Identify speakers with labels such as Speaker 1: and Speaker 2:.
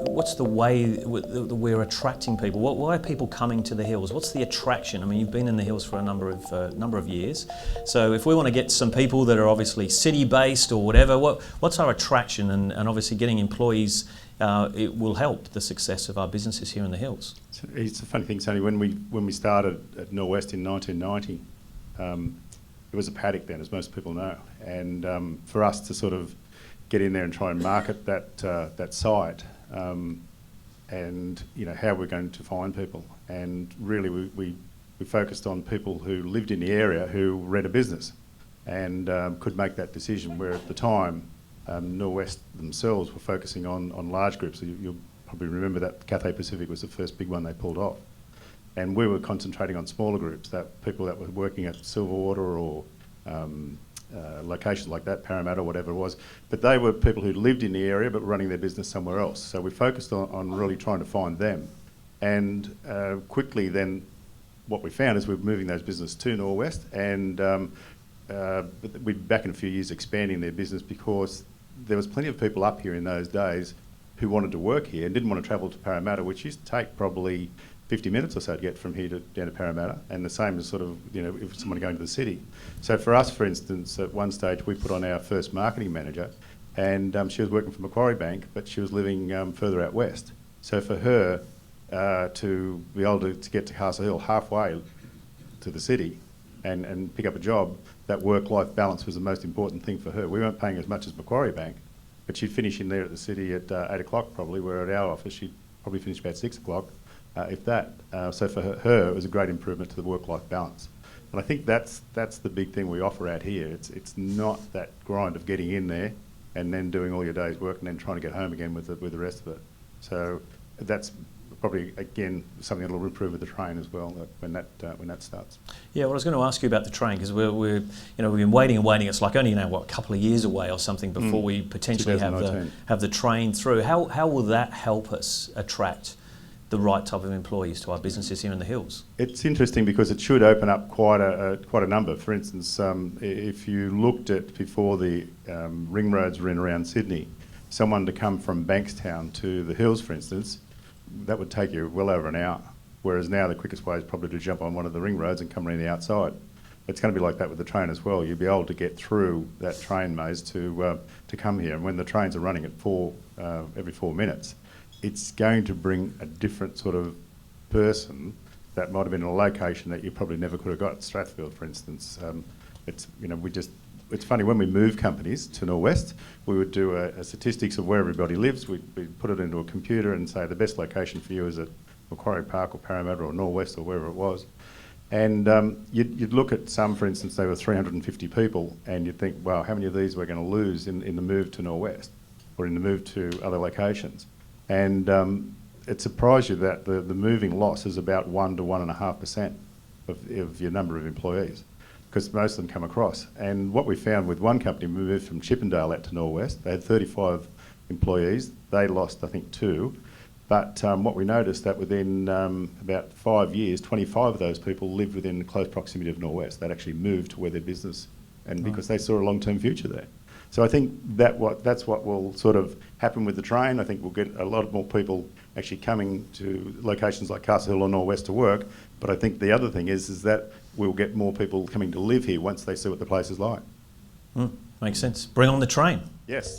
Speaker 1: what's the way that we're attracting people? Why are people coming to the hills? What's the attraction? I mean, you've been in the hills for a number of years. So if we want to get some people that are obviously city-based or whatever, what's our attraction? And obviously getting employees, it will help the success of our businesses here in the hills.
Speaker 2: It's a funny thing, Tony. When we started at Norwest in 1990, it was a paddock then, as most people know, and for us to sort of get in there and try and market that site, and how we're going to find people, and really we focused on people who lived in the area who ran a business and could make that decision. Where at the time, Norwest themselves were focusing on large groups. So you'll probably remember that Cathay Pacific was the first big one they pulled off, and we were concentrating on smaller groups, that people that were working at Silverwater or locations like that, Parramatta, whatever it was, but they were people who lived in the area but running their business somewhere else. So we focused on really trying to find them, and quickly then what we found is we were moving those businesses to Norwest, and we'd back in a few years expanding their business because there was plenty of people up here in those days who wanted to work here and didn't want to travel to Parramatta, which used to take probably 50 minutes or so to get from here down to Parramatta, and the same as sort of, if someone going to the city. So for us, for instance, at one stage we put on our first marketing manager, and she was working for Macquarie Bank, but she was living further out west. So for her to be able to get to Castle Hill halfway to the city and pick up a job, that work-life balance was the most important thing for her. We weren't paying as much as Macquarie Bank, but she'd finish in there at the city at 8 o'clock probably, where at our office she'd probably finish about 6 o'clock. If that. So for her, it was a great improvement to the work-life balance. And I think that's the big thing we offer out here. It's not that grind of getting in there and then doing all your day's work and then trying to get home again with the rest of it. So that's probably, again, something that'll improve with the train as well when that starts.
Speaker 1: Yeah, well, I was going to ask you about the train, because we've been waiting and waiting. It's like only a couple of years away or something before we potentially have the train through. How will that help us attract the right type of employees to our businesses here in the hills?
Speaker 2: It's interesting because it should open up quite a number. For instance, if you looked at before the ring roads were in around Sydney, someone to come from Bankstown to the hills, for instance, that would take you well over an hour. Whereas now the quickest way is probably to jump on one of the ring roads and come around the outside. It's going to be like that with the train as well. You'll be able to get through that train maze to come here. And when the trains are running at every 4 minutes, it's going to bring a different sort of person that might have been in a location that you probably never could have got. Strathfield, for instance. It's funny, when we move companies to Norwest, we would do a statistics of where everybody lives. We'd put it into a computer and say the best location for you is at Macquarie Park or Parramatta or Norwest or wherever it was. And you'd look at some, for instance, they were 350 people, and you'd think, wow, how many of these we're going to lose in the move to Norwest or in the move to other locations? And it surprised you that the moving loss is about 1 to 1.5% of your number of employees, because most of them come across. And what we found with one company, we moved from Chippendale out to Norwest. They had 35 employees. They lost, I think, 2. But what we noticed that within about 5 years, 25 of those people lived within close proximity of Norwest. They'd actually moved to where their business, and because they saw a long-term future there. So I think that's what will sort of happen with the train. I think we'll get a lot more people actually coming to locations like Castle Hill or Norwest to work. But I think the other thing is that we'll get more people coming to live here once they see what the place is like.
Speaker 1: Makes sense. Bring on the train.
Speaker 2: Yes.